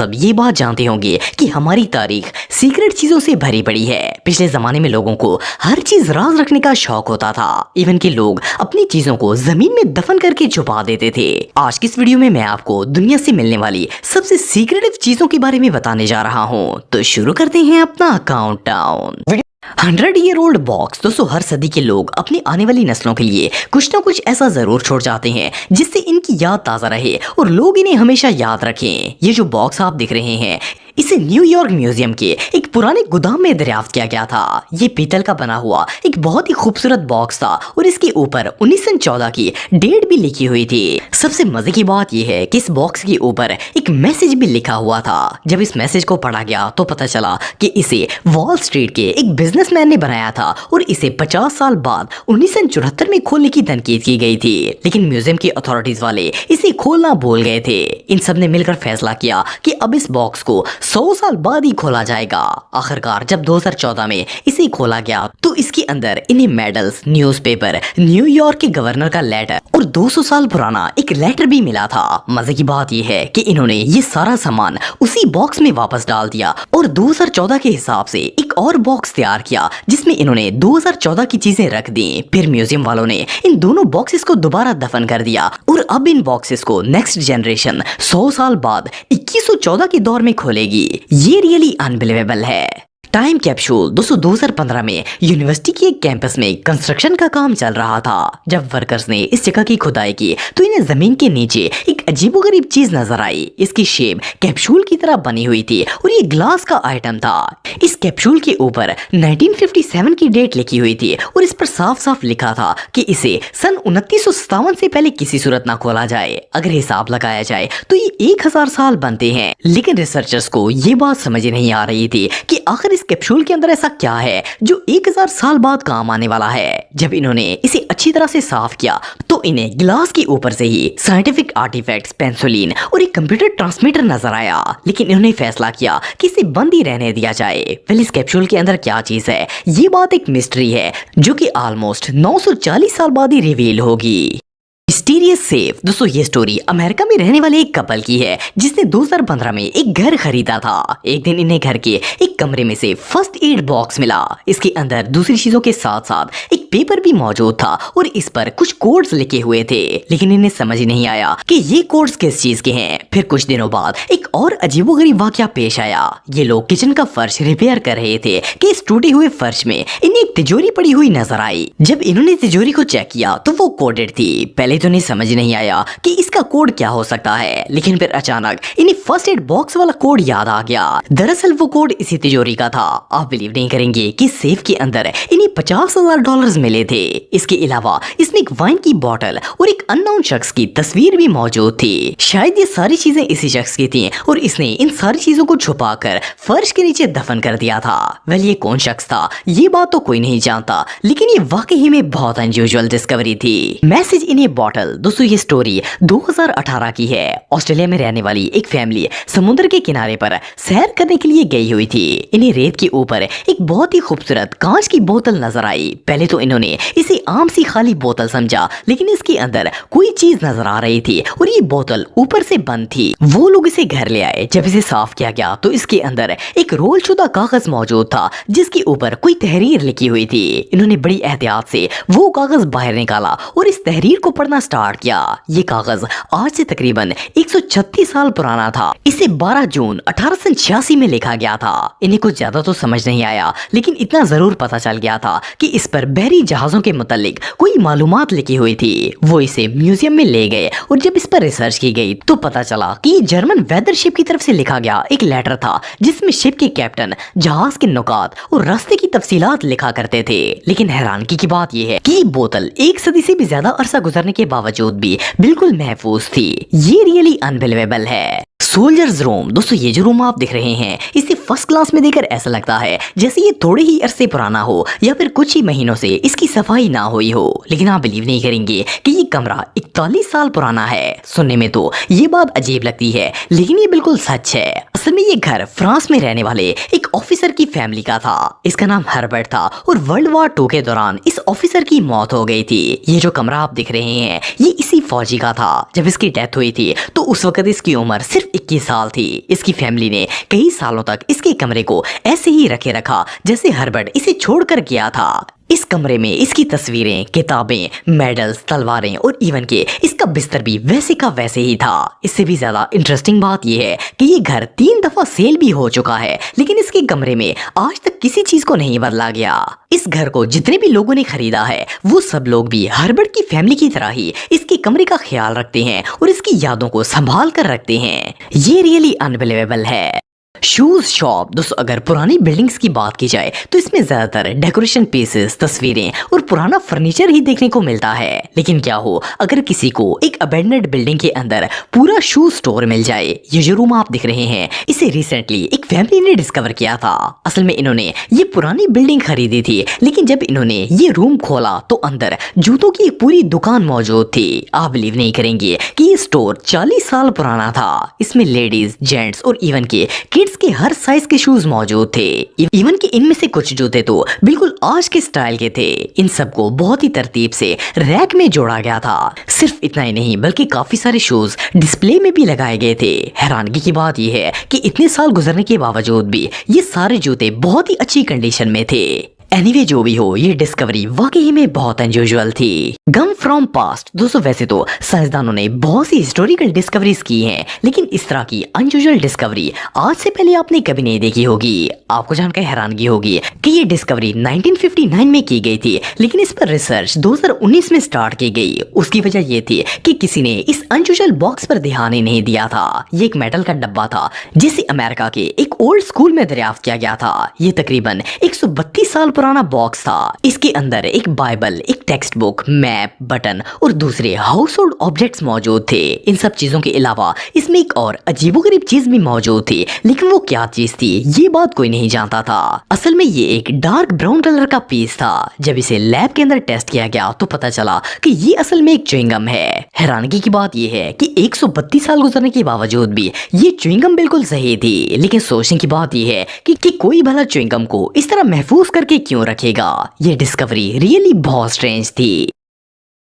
सब ये बात जानते होंगे कि हमारी तारीख सीक्रेट चीजों से भरी पड़ी है। पिछले जमाने में लोगों को हर चीज राज रखने का शौक होता था। इवन के लोग अपनी चीजों को जमीन में दफन करके छुपा देते थे। आज की इस वीडियो में मैं आपको दुनिया से मिलने वाली सबसे सीक्रेटिव चीजों के बारे में बताने जा रहा हूँ। तो शुरू करते हैं अपना काउंटडाउन। 100-year-old box. दोस्तों, हर सदी के लोग अपनी आने वाली नस्लों के लिए कुछ ना कुछ ऐसा जरूर छोड़ जाते हैं जिससे इनकी याद ताजा रहे और लोग इन्हें हमेशा याद रखें। ये जो बॉक्स आप देख रहे हैं, इसे न्यूयॉर्क म्यूजियम के एक पुराने गोदाम में दरियाफ्त किया गया था। ये पीतल का बना हुआ एक बहुत ही खूबसूरत बॉक्स था और इसके ऊपर 1914 की डेट भी लिखी हुई थी। सबसे मजे की बात यह है कि इस बॉक्स के ऊपर एक मैसेज भी लिखा हुआ था। जब इस मैसेज को पढ़ा गया तो पता चला कि इसे वॉल स्ट्रीट के एक बिजनेसमैन ने बनाया था और इसे 50 साल बाद 1974 में खोलने की तनकीद की गई थी, लेकिन म्यूजियम की अथॉरिटीज वाले इसे खोलना भूल गए थे। इन सब ने मिलकर फैसला किया कि अब इस बॉक्स को 100 साल बाद ही खोला जाएगा। आखिरकार जब 2014 में इसे खोला गया तो इसके अंदर इन्हें मेडल्स, न्यूज़पेपर, न्यूयॉर्क के गवर्नर का लेटर और 200 साल पुराना एक लेटर भी मिला था। मजे की बात यह है कि इन्होंने ये सारा सामान उसी बॉक्स में वापस डाल दिया और 2014 के हिसाब से एक और बॉक्स तैयार किया जिसमें इन्होंने 2014 की चीजें रख दी। फिर म्यूजियम वालों ने इन दोनों बॉक्सेस को दोबारा दफन कर दिया और अब इन बॉक्सेस को नेक्स्ट जनरेशन 100 साल बाद 2114 के दौर में खोलेगी। ये रियली अनबिलीवेबल है। Time capsule. दोस्तों, 2015 में यूनिवर्सिटी के एक कैंपस में कंस्ट्रक्शन का काम चल रहा था। जब वर्कर्स ने इस जगह की खुदाई की तो इन्हें जमीन के नीचे एक अजीबोगरीब चीज नजर आई। इसकी शेप कैप्सूल की तरह बनी हुई थी और ये ग्लास का आइटम था। इस कैप्सूल के ऊपर 1957 की डेट लिखी हुई थी और इस पर साफ साफ लिखा था कि इसे सन 2957 से पहले किसी सूरत ना खोला जाए। अगर हिसाब लगाया जाए तो ये 1000 साल बनते हैं, लेकिन रिसर्चर्स को ये बात समझ नहीं आ रही थी कि आखिर इस कैप्सूल के अंदर ऐसा क्या है जो 1000 साल बाद काम आने वाला है। जब इन्होंने इसे अच्छी तरह से साफ किया तो इन्हें ग्लास के ऊपर से ही साइंटिफिक आर्टिफैक्ट्स, पेंसिलिन और एक कंप्यूटर ट्रांसमीटर नजर आया, लेकिन इन्होंने फैसला किया कि इसे बंद ही रहने दिया जाए। वेल, इस कैप्सूल के अंदर क्या चीज है, ये बात एक मिस्ट्री है जो कि ऑलमोस्ट 940 साल बाद ही रिवील होगी। Mysterious safe. दोस्तों, ये स्टोरी अमेरिका में रहने वाले एक कपल की है जिसने 2015 में एक घर खरीदा था। एक दिन इन्हें घर के एक कमरे में से फर्स्ट एड बॉक्स मिला। इसके अंदर दूसरी चीजों के साथ साथ एक पेपर भी मौजूद था और इस पर कुछ कोड्स लिखे हुए थे, लेकिन इन्हें समझ ही नहीं आया कि ये कोड्स किस चीज के हैं। फिर कुछ दिनों बाद एक और अजीबोगरीब वाकया पेश आया। ये लोग किचन का फर्श रिपेयर कर रहे थे कि इस टूटे हुए फर्श में इन्हें एक तिजोरी पड़ी हुई नजर आई। जब इन्होंने तिजोरी को चेक किया तो वो कोडेड थी। पहले तो इन्हें समझ नहीं आया कि इसका कोड क्या हो सकता है, लेकिन फिर अचानक इन्हें फर्स्ट एड बॉक्स वाला कोड याद आ गया। दरअसल वो कोड इसी तिजोरी का था। आप बिलीव नहीं करेंगे कि सेफ के अंदर इन्हें $50,000 मिले थे। इसके अलावा इसमें एक वाइन की बोतल और एक अननोन शख्स की तस्वीर भी मौजूद थी। शायद ये सारी चीजें इसी शख्स की थी और इसने इन सारी चीजों को छुपाकर फर्श के नीचे दफन कर दिया था। वेल, ये कौन शख्स था ये बात तो कोई नहीं जानता, लेकिन ये वाकई में बहुत अनयूजुअल डिस्कवरी थी। मैसेज इन ए बॉटल। दोस्तों, ये स्टोरी 2018 की है। ऑस्ट्रेलिया में रहने वाली एक फैमिली समुद्र के किनारे पर सैर करने के लिए गई हुई थी। इन्हें रेत के ऊपर एक बहुत ही खूबसूरत कांच की बोतल नजर आई। पहले तो इन्होंने इसे आम सी खाली बोतल समझा, लेकिन इसके अंदर कोई चीज नजर आ रही थी और ये बोतल ऊपर से बंद थी। वो लोग इसे घर ले आए। जब इसे साफ किया गया तो इसके अंदर एक रोल शुदा कागज मौजूद था जिसके ऊपर कोई तहरीर लिखी हुई थी। इन्होंने बड़ी एहतियात से वो कागज बाहर निकाला और इस तहरीर को पढ़ना स्टार्ट किया। ये कागज आज से तकरीबन 136 साल पुराना था। इसे 12 जून 1886 में लिखा गया था। इन्हें कुछ ज्यादा तो समझ नहीं आया, लेकिन इतना जरूर पता चल गया था कि इस पर बहरी जहाजों के मुतालिक कोई मालूमात लिखी हुई थी। वो इसे म्यूजियम में ले गए और जब इस पर रिसर्च की गई तो पता चला कि ये जर्मन वेदर शिप की तरफ से लिखा गया एक लेटर था जिसमें शिप के कैप्टन जहाज के नुकात और रास्ते की तफसीलात लिखा करते थे। लेकिन हैरानगी की बात यह है कि ये बोतल 1 सदी से भी ज्यादा अरसा गुजरने के बावजूद भी बिल्कुल महफूज थी। ये रियली अनबिलीवेबल है। Soldiers room. दोस्तों, ये जो रूम आप देख रहे हैं इसे फर्स्ट क्लास में देखकर ऐसा लगता है जैसे ये थोड़े ही अरसे पुराना हो या फिर कुछ ही महीनों से इसकी सफाई ना हुई हो। लेकिन आप बिलीव नहीं करेंगे कि ये कमरा 41 साल पुराना है। सुनने में तो ये बात अजीब लगती है, लेकिन ये बिल्कुल सच है। असल में ये घर फ्रांस में रहने वाले एक ऑफिसर की फैमिली का था। इसका नाम हर्बर्ट था और वर्ल्ड वॉर 2 के दौरान इस ऑफिसर की मौत हो गई थी। ये जो कमरा आप दिख रहे हैं ये इसी फौजी का था। जब इसकी डेथ हुई थी तो उस वक्त इसकी उम्र सिर्फ 21 साल थी। इसकी फैमिली ने कई सालों तक इसके कमरे को ऐसे ही रखे रखा जैसे हर्बर्ट इसे छोड़कर गया था। इस कमरे में इसकी तस्वीरें, किताबें, मेडल्स, तलवारें और इवन के इसका बिस्तर भी वैसे का वैसे ही था। इससे भी ज्यादा इंटरेस्टिंग बात यह है कि ये घर 3 दफा सेल भी हो चुका है, लेकिन इसके कमरे में आज तक किसी चीज को नहीं बदला गया। इस घर को जितने भी लोगों ने खरीदा है वो सब लोग भी हर्बर्ट की फैमिली की तरह ही इसके कमरे का ख्याल रखते हैं और इसकी यादों को संभाल कर रखते हैं। ये रियली अनबिलीवेबल है। Shoes shop. दोस्तों अगर पुरानी बिल्डिंग्स की बात की जाए तो इसमें ज्यादातर डेकोरेशन पीसेस, तस्वीरें और पुराना फर्नीचर ही देखने को मिलता है। लेकिन क्या हो अगर किसी को एक अबैंडन्ड बिल्डिंग के अंदर पूरा शूज स्टोर मिल जाए। ये जो रूम आप दिख रहे हैं इसे रिसेंटली एक फैमिली ने डिस्कवर किया था। असल में इन्होंने ये पुरानी बिल्डिंग खरीदी थी, लेकिन जब इन्होंने ये रूम खोला तो अंदर जूतों की एक पूरी दुकान मौजूद थी। आप बिलीव नहीं करेंगे कि ये स्टोर 40 साल पुराना था। इसमें लेडीज, जेंट्स और इवन के किड्स के हर साइज के शूज मौजूद थे। इवन कि इनमें से कुछ जूते तो बिल्कुल आज के स्टाइल के थे। इन सबको बहुत ही तरतीब से रैक में जोड़ा गया था। सिर्फ इतना ही नहीं बल्कि काफी सारे शूज डिस्प्ले में भी लगाए गए थे। हैरानगी की बात यह है कि इतने साल गुजरने के बावजूद भी ये सारे जूते बहुत ही अच्छी कंडीशन में थे। एनीवे जो भी हो ये डिस्कवरी वाकई में बहुत अनयूजुअल थी। गम फ्रॉम पास्ट। दोस्तों वैसे तो साइंसदानों ने बहुत सी हिस्टोरिकल डिस्कवरीज की हैं, लेकिन इस तरह की अनयूजुअल डिस्कवरी आज से पहले आपने कभी नहीं देखी होगी। आपको जानकर हैरानगी होगी कि ये डिस्कवरी 1959 में की गई थी, लेकिन इस पर रिसर्च 2019 में स्टार्ट की गई। उसकी वजह ये थी कि किसी ने इस अनयूजुअल बॉक्स पर ध्यान ही नहीं दिया था। ये एक मेटल का डब्बा था जिसे अमेरिका के एक ओल्ड स्कूल में दरियाफ्त किया गया था। ये तकरीबन 132 साल पुराना बॉक्स था। इसके अंदर एक बाइबल, एक टेक्स्ट बुक, मैप, बटन और दूसरे हाउस होल्ड ऑब्जेक्ट्स मौजूद थे। इन सब चीजों के अलावा इसमें एक और अजीबोगरीब चीज भी मौजूद थी, लेकिन वो क्या चीज थी ये बात कोई नहीं जानता था। असल में ये एक डार्क ब्राउन कलर का पीस था। जब इसे लैब के अंदर टेस्ट किया गया तो पता चला कि ये असल में एक च्युइंगम है। हैरानगी की बात यह है कि 132 साल गुजरने के बावजूद भी ये च्युइंगम बिल्कुल सही थी। लेकिन सोचने की बात यह है कि कोई भला च्युइंगम को इस तरह महफूज करके क्यों रखेगा। ये डिस्कवरी रियली बहुत स्ट्रेंज थी।